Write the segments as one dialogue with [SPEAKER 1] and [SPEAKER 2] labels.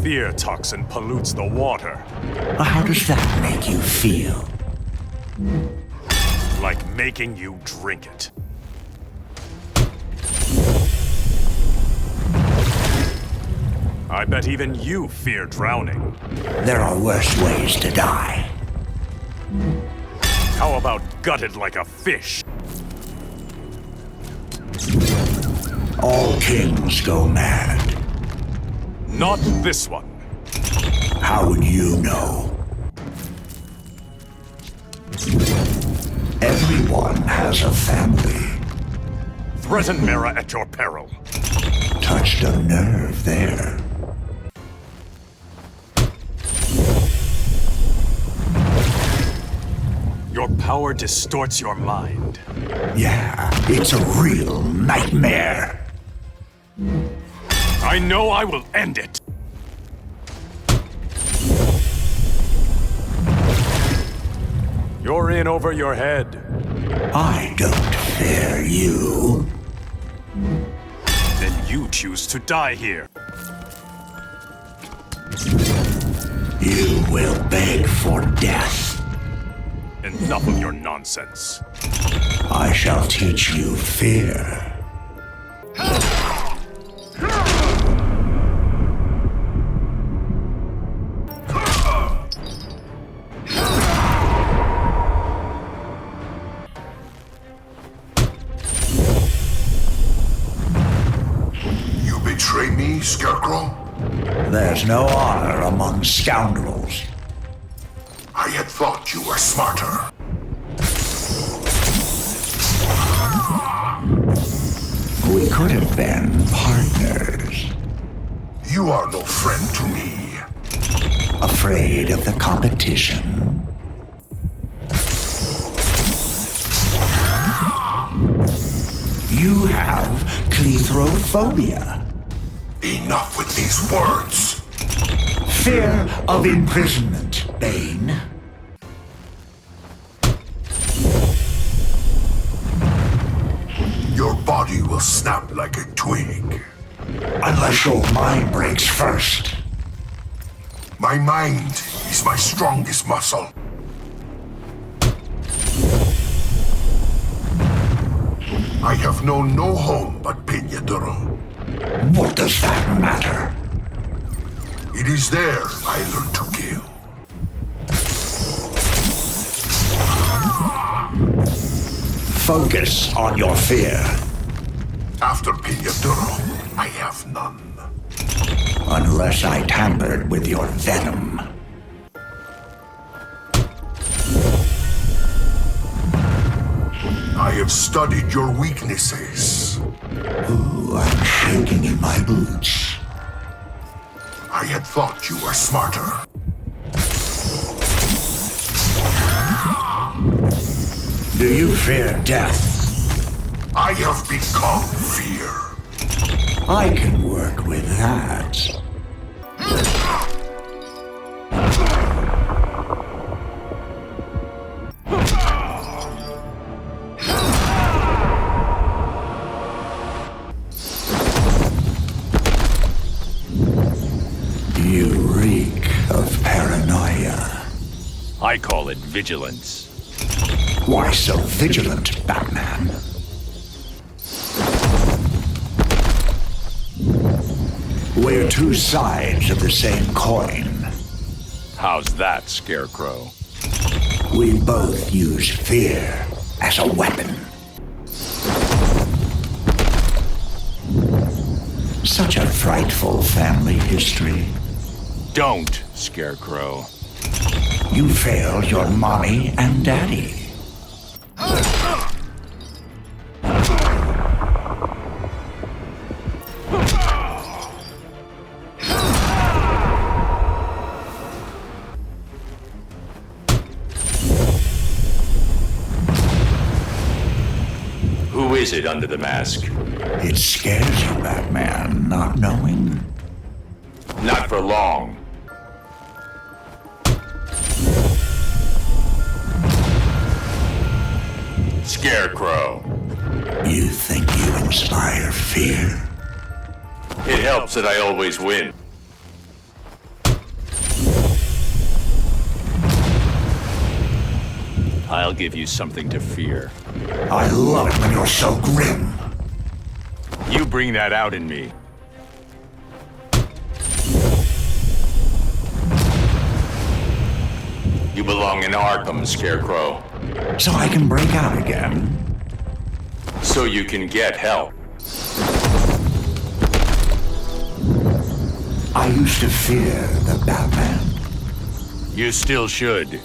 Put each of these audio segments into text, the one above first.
[SPEAKER 1] Fear toxin pollutes the water.
[SPEAKER 2] How does that make you feel?
[SPEAKER 1] Like making you drink it. I bet even you fear drowning.
[SPEAKER 2] There are worse ways to die.
[SPEAKER 1] How about gutted like a fish?
[SPEAKER 2] All kings go mad.
[SPEAKER 1] Not this one.
[SPEAKER 2] How would you know? Everyone has a family.
[SPEAKER 1] Threaten Mara at your peril.
[SPEAKER 2] Touched a nerve there.
[SPEAKER 1] Your power distorts your mind.
[SPEAKER 2] Yeah, it's a real nightmare.
[SPEAKER 1] I know I will end it. You're in over your head.
[SPEAKER 2] I don't fear you.
[SPEAKER 1] Then you choose to die here.
[SPEAKER 2] You will beg for death.
[SPEAKER 1] Enough of your nonsense.
[SPEAKER 2] I shall teach you fear.
[SPEAKER 3] Betray me, Scarecrow?
[SPEAKER 2] There's no honor among scoundrels.
[SPEAKER 3] I had thought you were smarter.
[SPEAKER 2] We could have been partners.
[SPEAKER 3] You are no friend to me.
[SPEAKER 2] Afraid of the competition? You have cleithrophobia.
[SPEAKER 3] Enough with these words.
[SPEAKER 2] Fear of imprisonment, Bane.
[SPEAKER 3] Your body will snap like a twig.
[SPEAKER 2] Unless your mind breaks first.
[SPEAKER 3] My mind is my strongest muscle. I have known no home but Peñadero.
[SPEAKER 2] What does that matter?
[SPEAKER 3] It is there I learned to kill.
[SPEAKER 2] Focus on your fear.
[SPEAKER 3] After Peñadero, I have none.
[SPEAKER 2] Unless I tampered with your venom.
[SPEAKER 3] I have studied your weaknesses.
[SPEAKER 2] Ooh, I'm shaking in my boots.
[SPEAKER 3] I had thought you were smarter.
[SPEAKER 2] Do you fear death?
[SPEAKER 3] I have become fear.
[SPEAKER 2] I can work with that. You reek of paranoia.
[SPEAKER 1] I call it vigilance.
[SPEAKER 2] Why so vigilant, Batman? We're two sides of the same coin.
[SPEAKER 1] How's that, Scarecrow?
[SPEAKER 2] We both use fear as a weapon. Such a frightful family history.
[SPEAKER 1] Don't, Scarecrow.
[SPEAKER 2] You failed your mommy and daddy.
[SPEAKER 1] Who is it under the mask?
[SPEAKER 2] It scares you, Batman, not
[SPEAKER 4] for long. Scarecrow.
[SPEAKER 2] You think you inspire fear?
[SPEAKER 4] It helps that I always win.
[SPEAKER 5] I'll give you something to fear.
[SPEAKER 2] I love it when you're so grim.
[SPEAKER 5] You bring that out in me.
[SPEAKER 4] You belong in Arkham, Scarecrow.
[SPEAKER 2] So I can break out again.
[SPEAKER 4] So you can get help.
[SPEAKER 2] I used to fear the Batman.
[SPEAKER 5] You still should.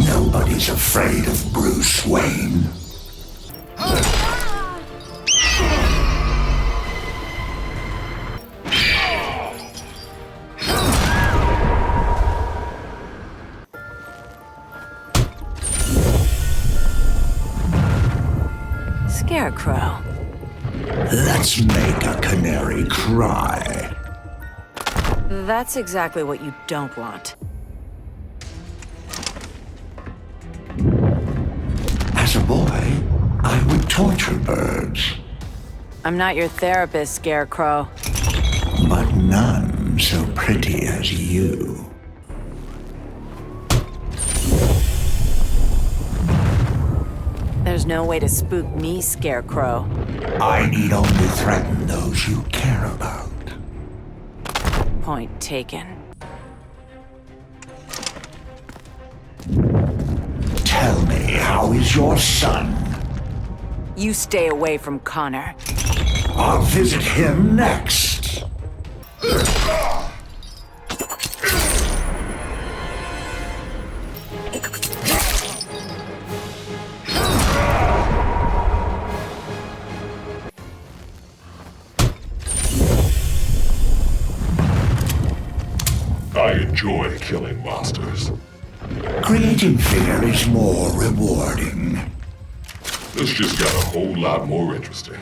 [SPEAKER 2] Nobody's afraid of Bruce Wayne.
[SPEAKER 6] Scarecrow.
[SPEAKER 2] Let's make a canary cry.
[SPEAKER 6] That's exactly what you don't want.
[SPEAKER 2] As a boy, I would torture birds,
[SPEAKER 6] I'm not your therapist, Scarecrow.
[SPEAKER 2] but none so pretty as you.
[SPEAKER 6] There's no way to spook me, Scarecrow.
[SPEAKER 2] I need only threaten those you care about.
[SPEAKER 6] Point taken.
[SPEAKER 2] Tell me, how is your son?
[SPEAKER 6] You stay away from Connor.
[SPEAKER 2] I'll visit him next.
[SPEAKER 3] I enjoy killing monsters.
[SPEAKER 2] Creating fear is more rewarding.
[SPEAKER 3] This just got a whole lot more interesting.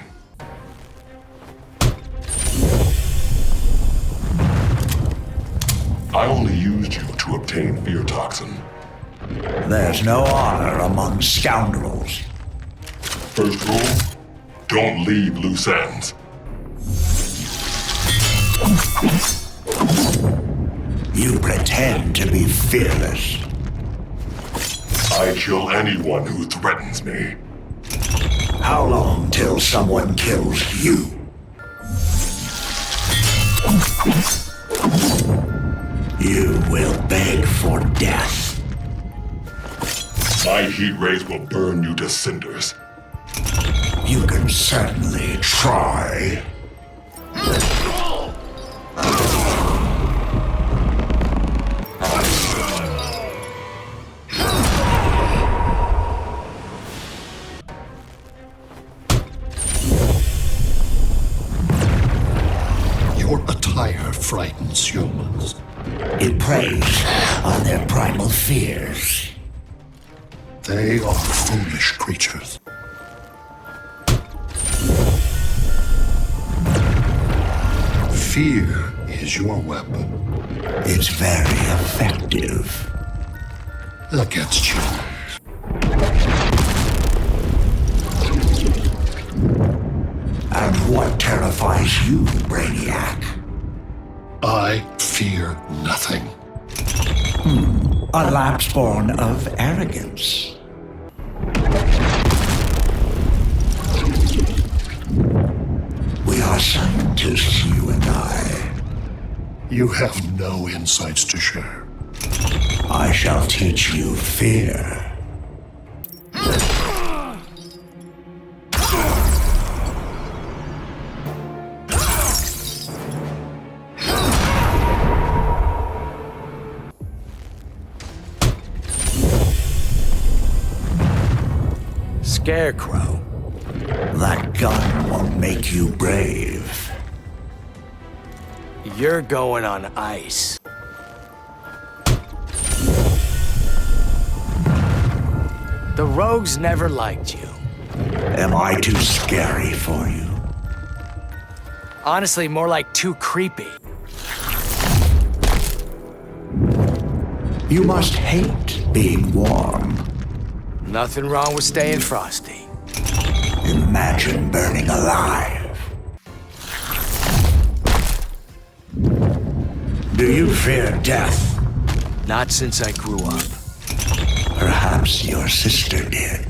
[SPEAKER 3] I only used you to obtain fear toxin.
[SPEAKER 2] There's no honor among scoundrels.
[SPEAKER 3] First rule, don't leave loose ends.
[SPEAKER 2] You pretend to be fearless.
[SPEAKER 3] I kill anyone who threatens me.
[SPEAKER 2] How long till someone kills you? You will beg for death.
[SPEAKER 3] My heat rays will burn you to cinders.
[SPEAKER 2] You can certainly try.
[SPEAKER 7] Your attire frightens humans.
[SPEAKER 2] It preys on their primal fears.
[SPEAKER 7] They are foolish creatures. Fear is your weapon
[SPEAKER 2] It's very effective.
[SPEAKER 7] against humans.
[SPEAKER 2] And what terrifies you, Brainiac?
[SPEAKER 7] I fear nothing.
[SPEAKER 2] A lapse born of arrogance. We are scientists, you and I.
[SPEAKER 7] You have no insights to share.
[SPEAKER 2] I shall teach you fear.
[SPEAKER 5] Scarecrow.
[SPEAKER 2] That gun won't make you brave.
[SPEAKER 5] You're going on ice. The rogues never liked you.
[SPEAKER 2] Am I too scary for you?
[SPEAKER 5] Honestly, more like too creepy.
[SPEAKER 2] You must hate being warm.
[SPEAKER 5] Nothing wrong with staying frosty.
[SPEAKER 2] Imagine burning alive. Do you fear death?
[SPEAKER 5] Not since I grew up.
[SPEAKER 2] Perhaps your sister did.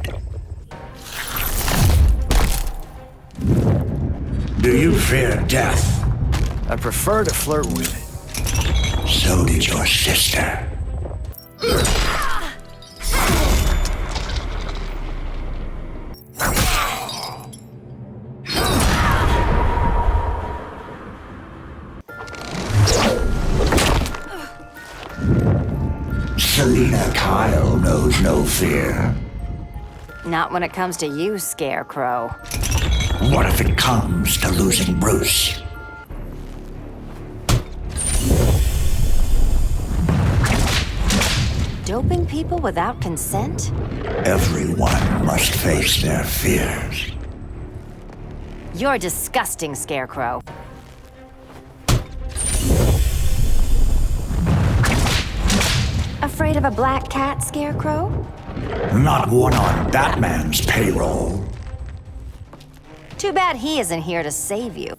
[SPEAKER 2] Do you fear death?
[SPEAKER 5] I prefer to flirt with it.
[SPEAKER 2] So did your sister. Selena Kyle knows no fear.
[SPEAKER 6] Not when it comes to you, Scarecrow.
[SPEAKER 2] What if it comes to losing Bruce?
[SPEAKER 6] Doping people without consent?
[SPEAKER 2] Everyone must face their fears.
[SPEAKER 6] You're disgusting, Scarecrow. Afraid of a black cat, Scarecrow?
[SPEAKER 2] Not one on Batman's payroll.
[SPEAKER 6] Too bad he isn't here to save you.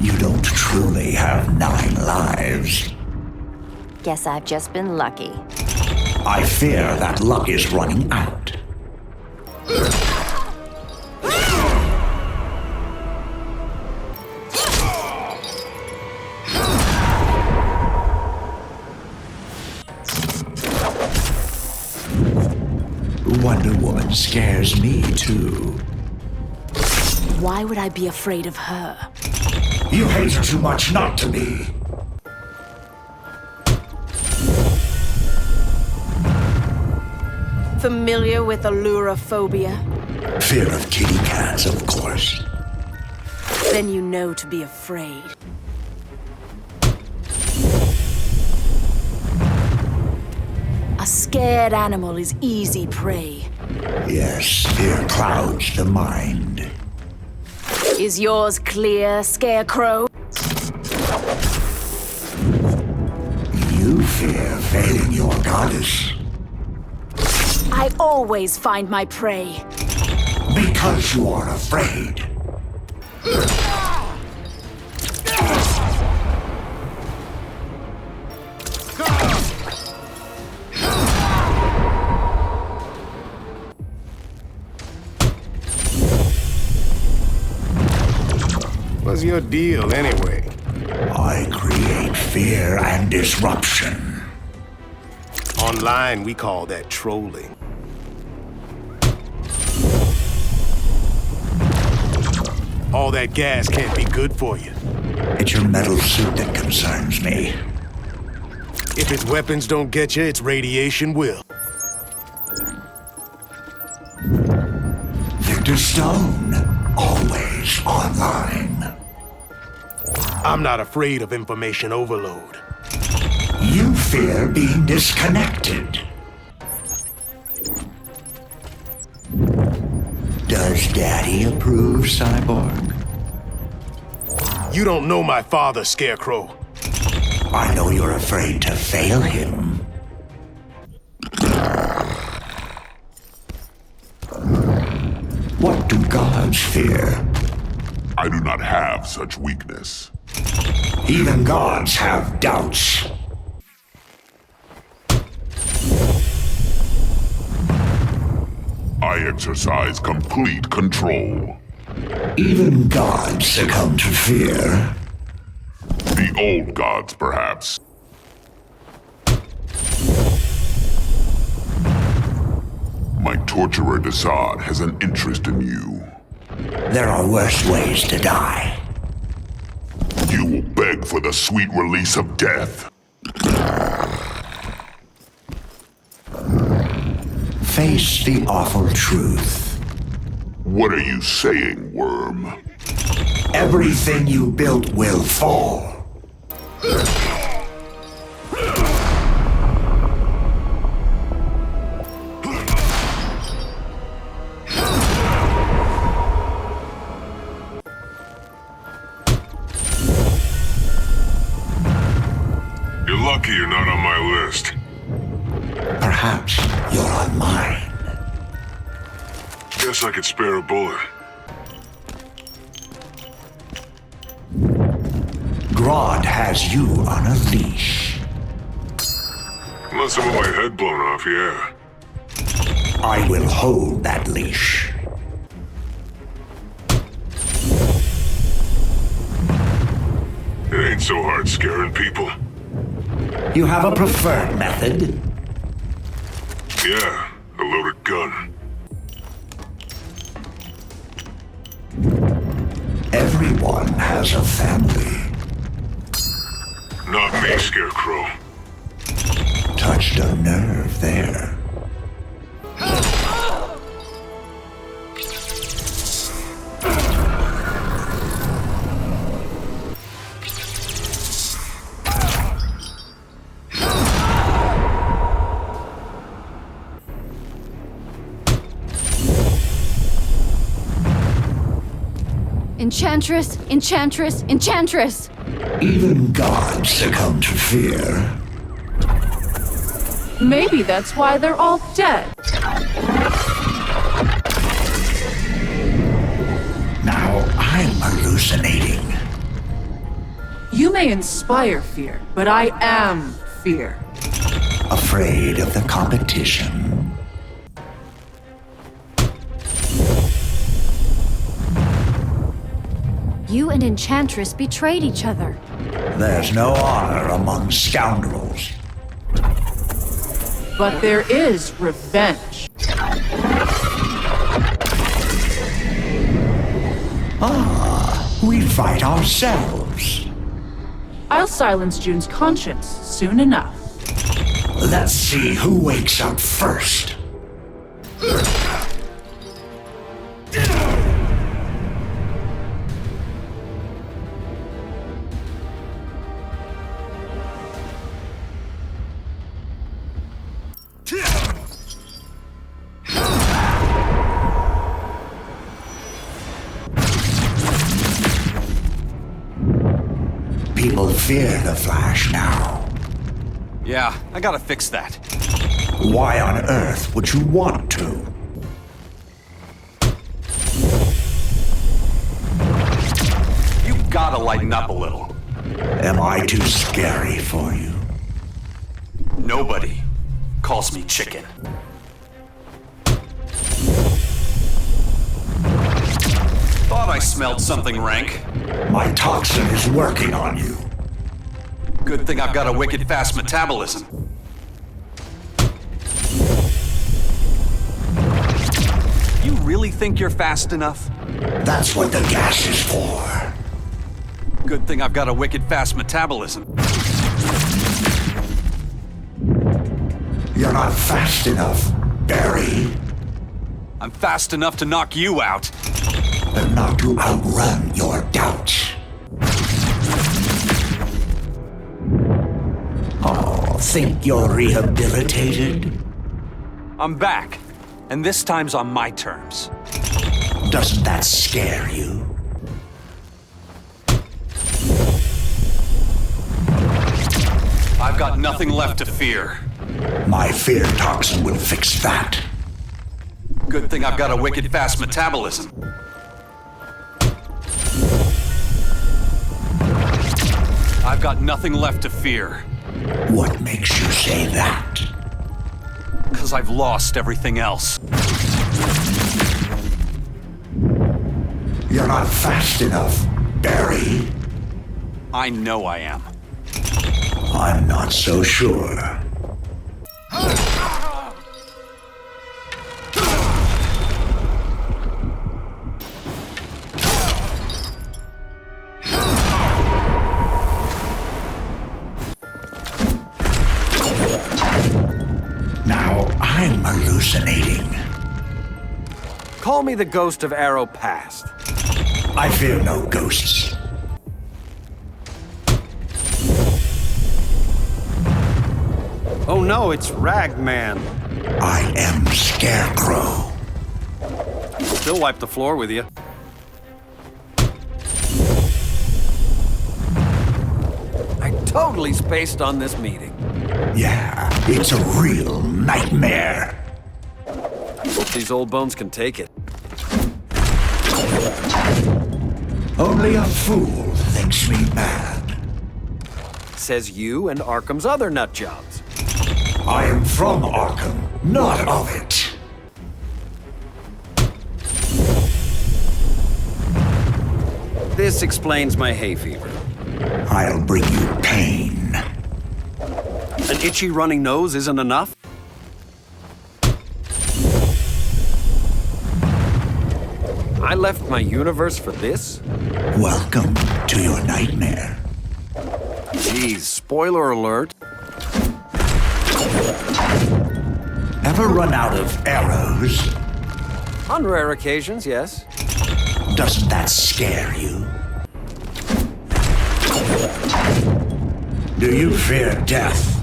[SPEAKER 2] You don't truly have 9 lives.
[SPEAKER 6] Guess I've just been lucky.
[SPEAKER 2] I fear that luck is running out. Wonder Woman scares me too.
[SPEAKER 8] Why would I be afraid of her?
[SPEAKER 2] You hate her too much not to be.
[SPEAKER 8] Familiar with allurophobia?
[SPEAKER 2] Fear of kitty cats, of course.
[SPEAKER 8] Then you know to be afraid. A scared animal is easy prey.
[SPEAKER 2] Yes, fear clouds the mind.
[SPEAKER 8] Is yours clear, Scarecrow?
[SPEAKER 2] You fear failing your goddess.
[SPEAKER 8] I always find my prey.
[SPEAKER 2] Because you are afraid.
[SPEAKER 9] What's your deal, anyway?
[SPEAKER 2] I create fear and disruption.
[SPEAKER 9] Online, we call that trolling. All that gas can't be good for you.
[SPEAKER 2] It's your metal suit that concerns me.
[SPEAKER 9] If its weapons don't get you, its radiation will.
[SPEAKER 2] Victor Stone, always online.
[SPEAKER 9] I'm not afraid of information overload.
[SPEAKER 2] You fear being disconnected. Does Daddy approve, Cyborg?
[SPEAKER 9] You don't know my father, Scarecrow.
[SPEAKER 2] I know you're afraid to fail him. What do gods fear?
[SPEAKER 3] I do not have such weakness.
[SPEAKER 2] Even gods have doubts.
[SPEAKER 3] I exercise complete control.
[SPEAKER 2] Even gods succumb to fear.
[SPEAKER 3] The old gods, perhaps. My torturer DEADSHOT has an interest in you.
[SPEAKER 2] There are worse ways to die.
[SPEAKER 3] You will beg for the sweet release of death.
[SPEAKER 2] Face the awful truth.
[SPEAKER 3] What are you saying, worm?
[SPEAKER 2] Everything you built will fall.
[SPEAKER 3] lucky you're not on my list.
[SPEAKER 2] Perhaps you're on mine.
[SPEAKER 3] Guess I could spare a bullet.
[SPEAKER 2] Grodd has you on a leash.
[SPEAKER 3] Unless I want my head blown off, yeah.
[SPEAKER 2] I will hold that leash.
[SPEAKER 3] It ain't so hard scaring people.
[SPEAKER 2] You have a preferred method?
[SPEAKER 3] Yeah, a loaded gun.
[SPEAKER 2] Everyone has a family.
[SPEAKER 3] Not me, Scarecrow.
[SPEAKER 2] Touched a nerve there.
[SPEAKER 8] Enchantress, Enchantress, Enchantress!
[SPEAKER 2] Even gods succumb to fear.
[SPEAKER 10] Maybe that's why they're all dead.
[SPEAKER 2] Now I'm hallucinating.
[SPEAKER 10] You may inspire fear, but I am fear.
[SPEAKER 2] Afraid of the competition.
[SPEAKER 8] You and Enchantress betrayed each other.
[SPEAKER 2] There's no honor among scoundrels.
[SPEAKER 10] But there is revenge.
[SPEAKER 2] We fight ourselves.
[SPEAKER 10] I'll silence June's conscience soon enough.
[SPEAKER 2] Let's see who wakes up first. People fear the Flash now.
[SPEAKER 11] Yeah, I gotta fix that.
[SPEAKER 2] Why on earth would you want to?
[SPEAKER 11] You gotta lighten up a little.
[SPEAKER 2] Am I too scary for you?
[SPEAKER 11] Nobody calls me chicken. Thought I smelled something rank.
[SPEAKER 2] My toxin is working on you.
[SPEAKER 11] Good thing I've got a wicked fast metabolism. You really think you're fast enough?
[SPEAKER 2] That's what the gas is for.
[SPEAKER 11] Good thing I've got a wicked fast metabolism.
[SPEAKER 2] You're not fast enough, Barry.
[SPEAKER 11] I'm fast enough to knock you out.
[SPEAKER 2] But not to outrun your doubts. Oh, think you're rehabilitated?
[SPEAKER 11] I'm back, and this time's on my terms.
[SPEAKER 2] Doesn't that scare you?
[SPEAKER 11] I've got nothing left to fear.
[SPEAKER 2] My fear toxin will fix that.
[SPEAKER 11] Good thing I've got a wicked fast metabolism. I've got nothing left to fear.
[SPEAKER 2] What makes you say that?
[SPEAKER 11] 'Cause I've lost everything else.
[SPEAKER 2] You're not fast enough, Barry.
[SPEAKER 11] I know I am.
[SPEAKER 2] I'm not so sure. Now I'm hallucinating.
[SPEAKER 5] Call me the ghost of Arrow Past.
[SPEAKER 2] I fear no ghosts.
[SPEAKER 5] Oh no, it's Ragman.
[SPEAKER 2] I am Scarecrow.
[SPEAKER 5] She'll wipe the floor with you. I
[SPEAKER 11] totally spaced on this meeting.
[SPEAKER 2] Yeah, it's a real nightmare.
[SPEAKER 11] Hope these old bones can take it.
[SPEAKER 2] Only a fool thinks me mad.
[SPEAKER 11] Says you and Arkham's other nut jobs.
[SPEAKER 2] I am from Arkham, not of it.
[SPEAKER 11] This explains my hay fever.
[SPEAKER 2] I'll bring you pain.
[SPEAKER 11] An itchy running nose isn't enough? I left my universe for this?
[SPEAKER 2] Welcome to your nightmare.
[SPEAKER 11] Geez, spoiler alert.
[SPEAKER 2] Ever run out of arrows?
[SPEAKER 11] On rare occasions, yes.
[SPEAKER 2] Doesn't that scare you? Do you fear death?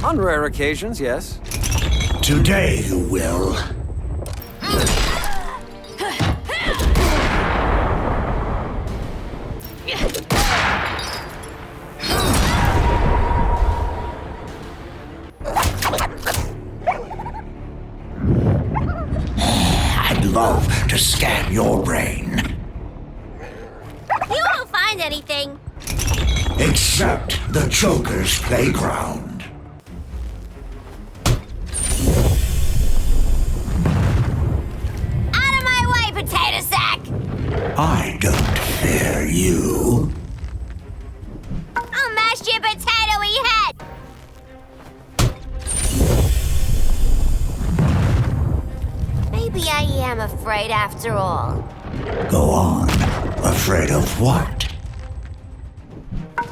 [SPEAKER 11] On rare occasions, yes.
[SPEAKER 2] Today you will. I'd love to scan your brain.
[SPEAKER 12] You won't find anything.
[SPEAKER 2] Except the Joker's playground.
[SPEAKER 12] Out of my way, potato sack!
[SPEAKER 2] I don't fear you.
[SPEAKER 12] I'll mash your potato-y head! Maybe I am afraid after all.
[SPEAKER 2] Go on. Afraid of what?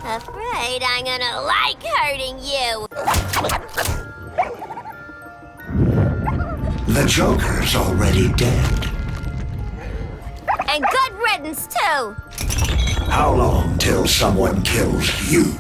[SPEAKER 12] Afraid I'm gonna like hurting you.
[SPEAKER 2] The Joker's already dead.
[SPEAKER 12] And good riddance, too.
[SPEAKER 2] How long till someone kills you?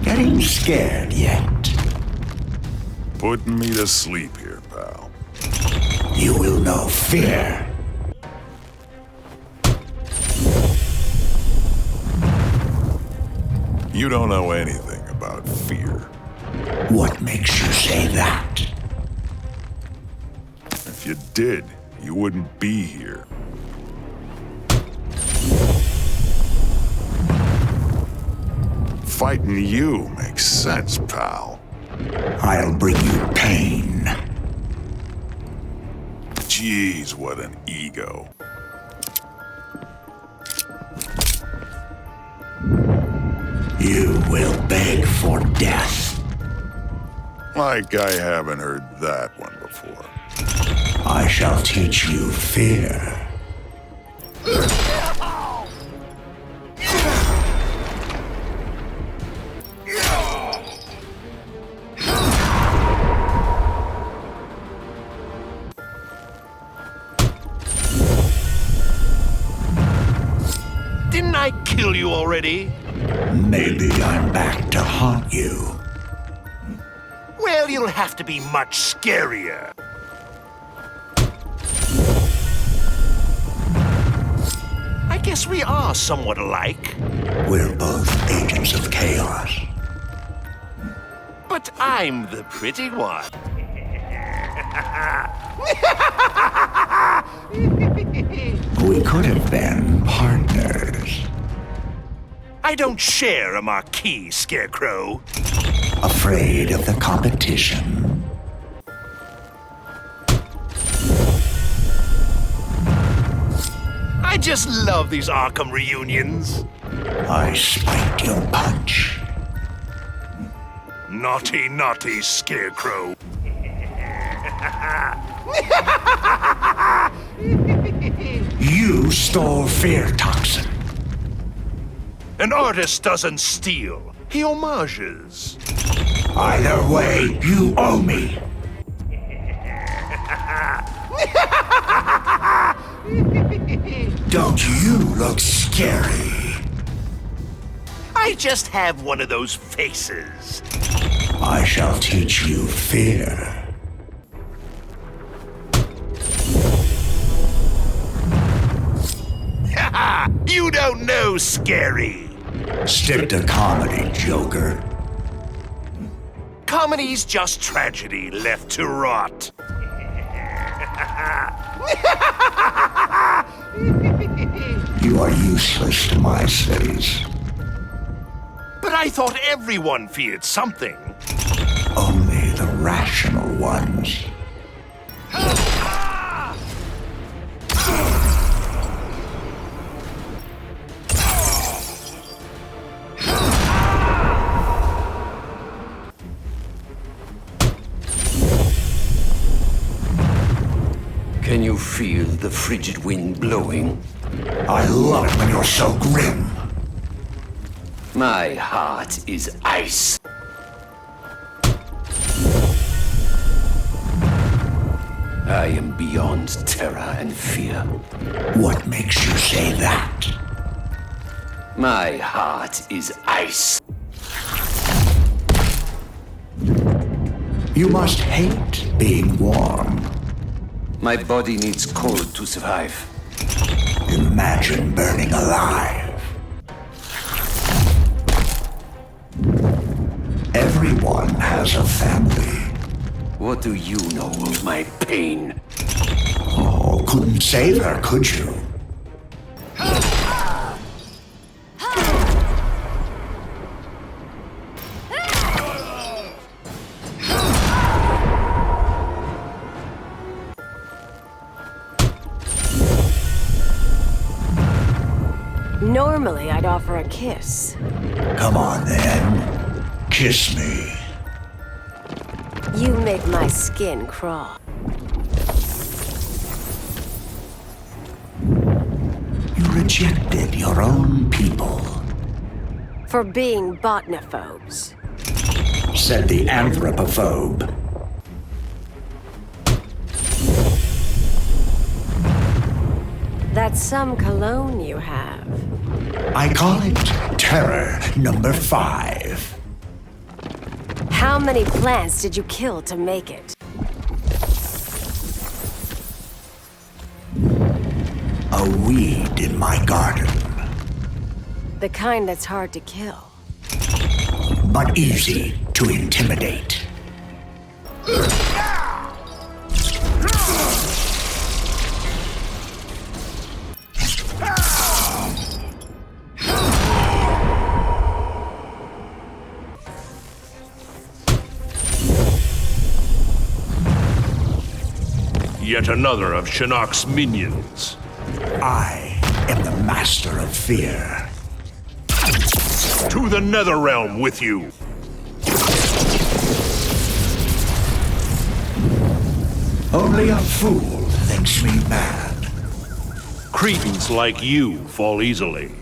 [SPEAKER 2] Getting scared yet?
[SPEAKER 3] Putting me to sleep here, pal.
[SPEAKER 2] You will know fear.
[SPEAKER 3] You don't know anything about fear.
[SPEAKER 2] What makes you say that?
[SPEAKER 3] If you did, you wouldn't be here. Fighting you makes sense, pal.
[SPEAKER 2] I'll bring you pain.
[SPEAKER 3] Jeez, what an ego.
[SPEAKER 2] You will beg for death.
[SPEAKER 3] Like I haven't heard that one before.
[SPEAKER 2] I shall teach you fear.
[SPEAKER 13] Didn't I kill you already?
[SPEAKER 2] Maybe I'm back to haunt you.
[SPEAKER 13] Well, you'll have to be much scarier. I guess we are somewhat alike.
[SPEAKER 2] We're both agents of chaos.
[SPEAKER 13] But I'm the pretty one.
[SPEAKER 2] We could have been partners.
[SPEAKER 13] I don't share a marquee, Scarecrow.
[SPEAKER 2] Afraid of the competition?
[SPEAKER 13] I just love these Arkham reunions.
[SPEAKER 2] I spiked your punch.
[SPEAKER 13] Naughty, naughty Scarecrow.
[SPEAKER 2] You stole fear toxin.
[SPEAKER 13] An artist doesn't steal. He homages.
[SPEAKER 2] Either way, you owe me. Don't you look scary?
[SPEAKER 13] I just have one of those faces.
[SPEAKER 2] I shall teach you fear.
[SPEAKER 13] Haha! You don't know scary!
[SPEAKER 2] Stick to comedy, Joker.
[SPEAKER 13] Comedy's just tragedy left to rot.
[SPEAKER 2] You are useless to my cities.
[SPEAKER 13] But I thought everyone feared something.
[SPEAKER 2] Only the rational ones.
[SPEAKER 14] Can you feel the frigid wind blowing?
[SPEAKER 2] I love it when you're so grim.
[SPEAKER 14] My heart is ice. I am beyond terror and fear.
[SPEAKER 2] What makes you say that?
[SPEAKER 14] My heart is ice.
[SPEAKER 2] You must hate being warm.
[SPEAKER 14] My body needs cold to survive.
[SPEAKER 2] Imagine burning alive. Everyone has a family.
[SPEAKER 14] What do you know of my pain?
[SPEAKER 2] Oh, couldn't save her, could you?
[SPEAKER 6] Normally, I'd offer a kiss.
[SPEAKER 2] Come on, then. Kiss me.
[SPEAKER 6] You make my skin crawl.
[SPEAKER 2] You rejected your own people.
[SPEAKER 6] For being botanophobes.
[SPEAKER 2] Said the anthropophobe.
[SPEAKER 6] That's some cologne you have.
[SPEAKER 2] I call it Terror Number 5.
[SPEAKER 6] How many plants did you kill to make it?
[SPEAKER 2] A weed in my garden.
[SPEAKER 6] The kind that's hard to kill.
[SPEAKER 2] But easy to intimidate.
[SPEAKER 13] Yet another of Shinnok's minions.
[SPEAKER 2] I am the master of fear.
[SPEAKER 13] To the nether realm with you!
[SPEAKER 2] Only a fool thinks me mad.
[SPEAKER 13] Cretins like you fall easily.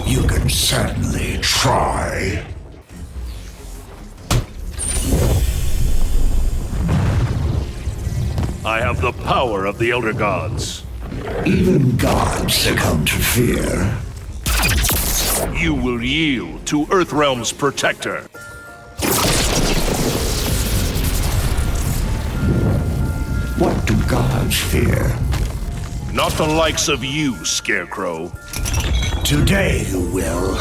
[SPEAKER 2] You can certainly try.
[SPEAKER 13] I have the power of the Elder Gods.
[SPEAKER 2] Even gods succumb to fear.
[SPEAKER 13] You will yield to Earthrealm's protector.
[SPEAKER 2] What do gods fear?
[SPEAKER 13] Not the likes of you, Scarecrow.
[SPEAKER 2] Today you will.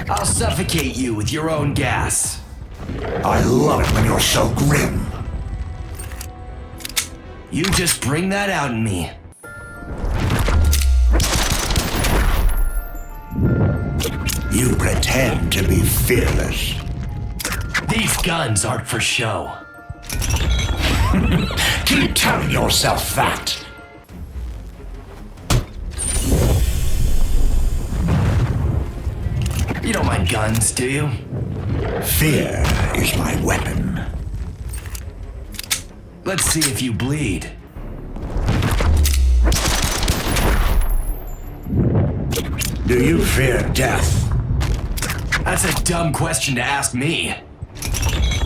[SPEAKER 15] I'll suffocate you with your own gas.
[SPEAKER 2] I love it when you're so grim.
[SPEAKER 15] You just bring that out in me.
[SPEAKER 2] You pretend to be fearless.
[SPEAKER 15] These guns aren't for show.
[SPEAKER 2] Keep telling yourself that.
[SPEAKER 15] You don't mind guns, do you?
[SPEAKER 2] Fear is my weapon.
[SPEAKER 15] Let's see if you bleed.
[SPEAKER 2] Do you fear death?
[SPEAKER 15] That's a dumb question to ask me.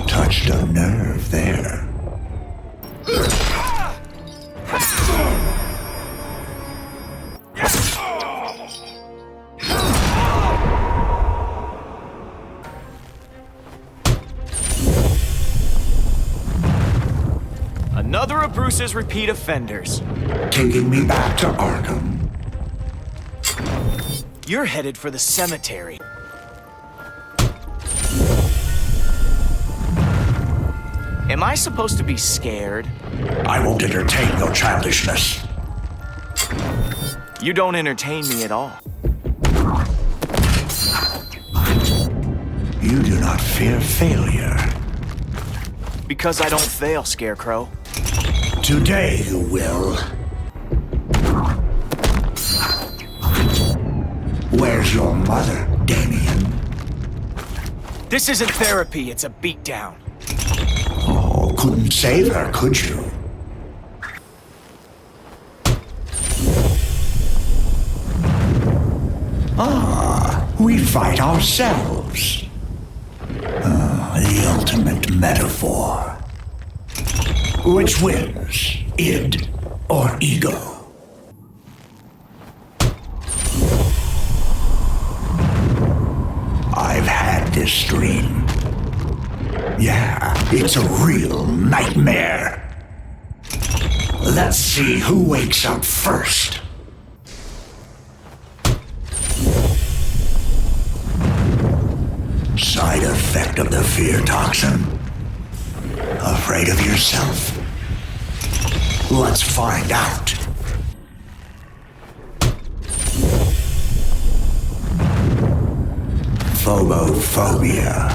[SPEAKER 2] Touched a nerve there.
[SPEAKER 5] Another of Bruce's repeat offenders.
[SPEAKER 2] Taking me back to Arkham.
[SPEAKER 5] You're headed for the cemetery. Am I supposed to be scared?
[SPEAKER 2] I won't entertain your childishness.
[SPEAKER 5] You don't entertain me at all.
[SPEAKER 2] You do not fear failure.
[SPEAKER 5] Because I don't fail, Scarecrow.
[SPEAKER 2] Today you will. Where's your mother, Damien?
[SPEAKER 5] This isn't therapy, it's a beatdown.
[SPEAKER 2] Oh, couldn't save her, could you? Ah, we fight ourselves. The ultimate metaphor. Which wins, id or ego? I've had this dream. Yeah, it's a real nightmare. Let's see who wakes up first. Side effect of the fear toxin? Afraid of yourself? Let's find out. Phobophobia.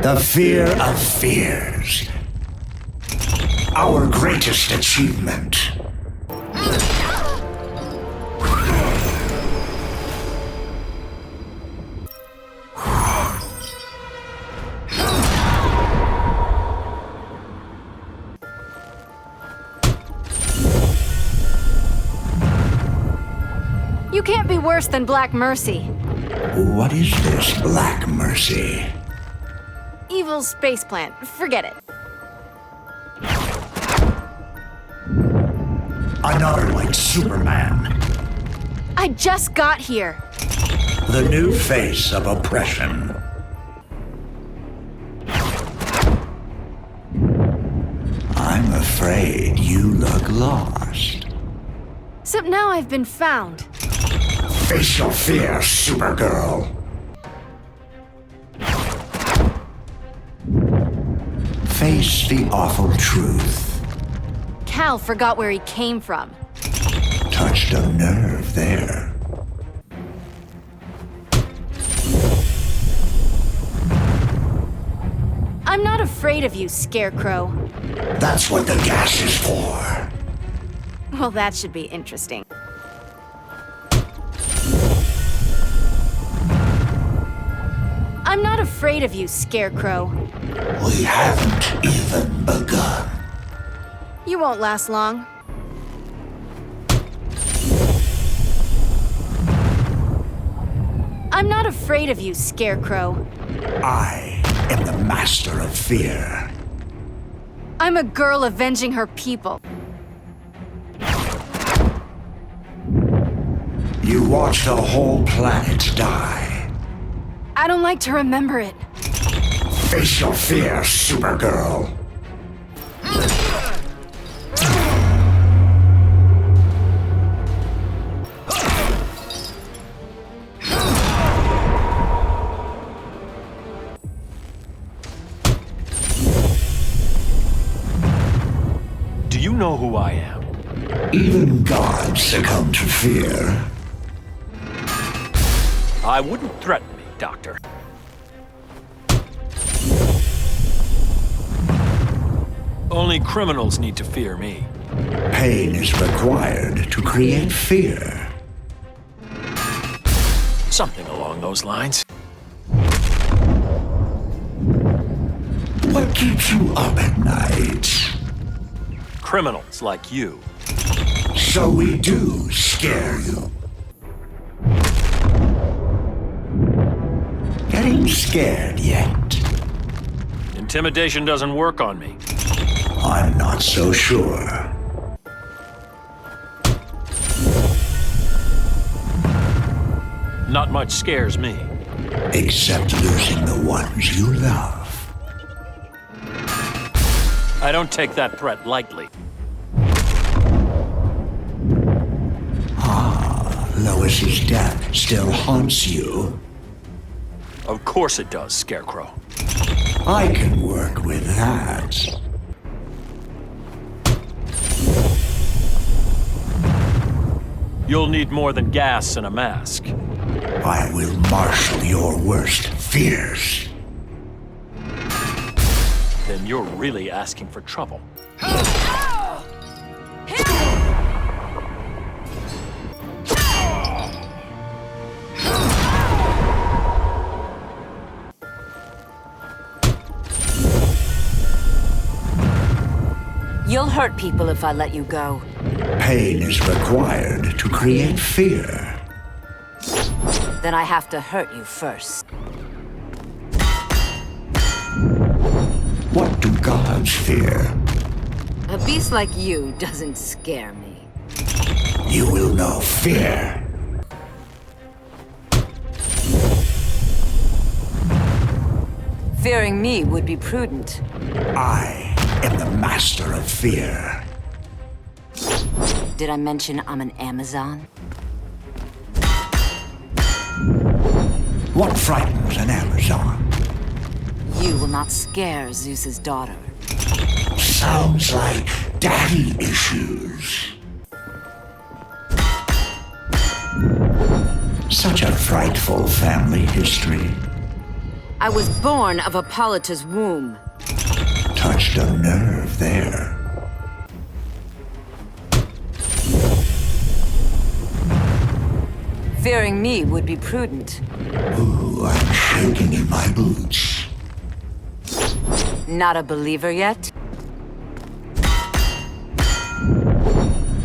[SPEAKER 2] The fear of fears. Our greatest achievement.
[SPEAKER 6] You can't be worse than Black Mercy.
[SPEAKER 2] What is this Black Mercy?
[SPEAKER 6] Evil space plant. Forget it.
[SPEAKER 2] Another like Superman.
[SPEAKER 6] I just got here.
[SPEAKER 2] The new face of oppression. I'm afraid you look lost.
[SPEAKER 6] So now I've been found.
[SPEAKER 2] Face your fear, Supergirl. Face the awful truth.
[SPEAKER 6] Cal forgot where he came from.
[SPEAKER 2] Touched a nerve there.
[SPEAKER 6] I'm not afraid of you, Scarecrow.
[SPEAKER 2] That's what the gas is for.
[SPEAKER 6] Well, that should be interesting. I'm not afraid of you, Scarecrow.
[SPEAKER 2] We haven't even begun.
[SPEAKER 6] You won't last long. I'm not afraid of you, Scarecrow.
[SPEAKER 2] I am the master of fear.
[SPEAKER 6] I'm a girl avenging her people.
[SPEAKER 2] You watched the whole planet die.
[SPEAKER 6] I don't like to remember it.
[SPEAKER 2] Face your fear, Supergirl.
[SPEAKER 11] Do you know who I am?
[SPEAKER 2] Even gods succumb to fear.
[SPEAKER 11] I wouldn't threaten me, Doctor. Only criminals need to fear me.
[SPEAKER 2] Pain is required to create fear.
[SPEAKER 11] Something along those lines.
[SPEAKER 2] What keeps you up at night?
[SPEAKER 11] Criminals like you.
[SPEAKER 2] So we do scare you. getting scared yet?
[SPEAKER 16] Intimidation doesn't work on me.
[SPEAKER 2] I'm not so sure.
[SPEAKER 16] Not much scares me.
[SPEAKER 2] Except losing the ones you love.
[SPEAKER 16] I don't take that threat lightly.
[SPEAKER 2] Lois's death still haunts you.
[SPEAKER 16] Of course it does, Scarecrow.
[SPEAKER 2] I can work with that.
[SPEAKER 16] You'll need more than gas and a mask.
[SPEAKER 2] I will marshal your worst fears.
[SPEAKER 16] Then you're really asking for trouble.
[SPEAKER 8] You'll hurt people if I let you go.
[SPEAKER 2] Pain is required to create fear.
[SPEAKER 8] Then I have to hurt you first.
[SPEAKER 2] What do gods fear?
[SPEAKER 8] A beast like you doesn't scare me.
[SPEAKER 2] You will know fear.
[SPEAKER 8] Fearing me would be prudent.
[SPEAKER 2] I am the master of fear.
[SPEAKER 8] Did I mention I'm an Amazon?
[SPEAKER 2] What frightens an Amazon?
[SPEAKER 8] You will not scare Zeus's daughter.
[SPEAKER 2] Sounds like daddy issues. Such a frightful family history.
[SPEAKER 8] I was born of Hippolyta's womb.
[SPEAKER 2] Touched a nerve there.
[SPEAKER 8] Fearing me would be prudent.
[SPEAKER 2] Ooh, I'm shaking in my boots.
[SPEAKER 8] Not a believer yet?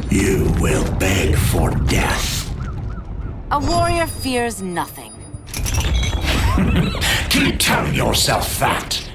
[SPEAKER 2] You will beg for death.
[SPEAKER 8] A warrior fears nothing.
[SPEAKER 2] Keep telling yourself that.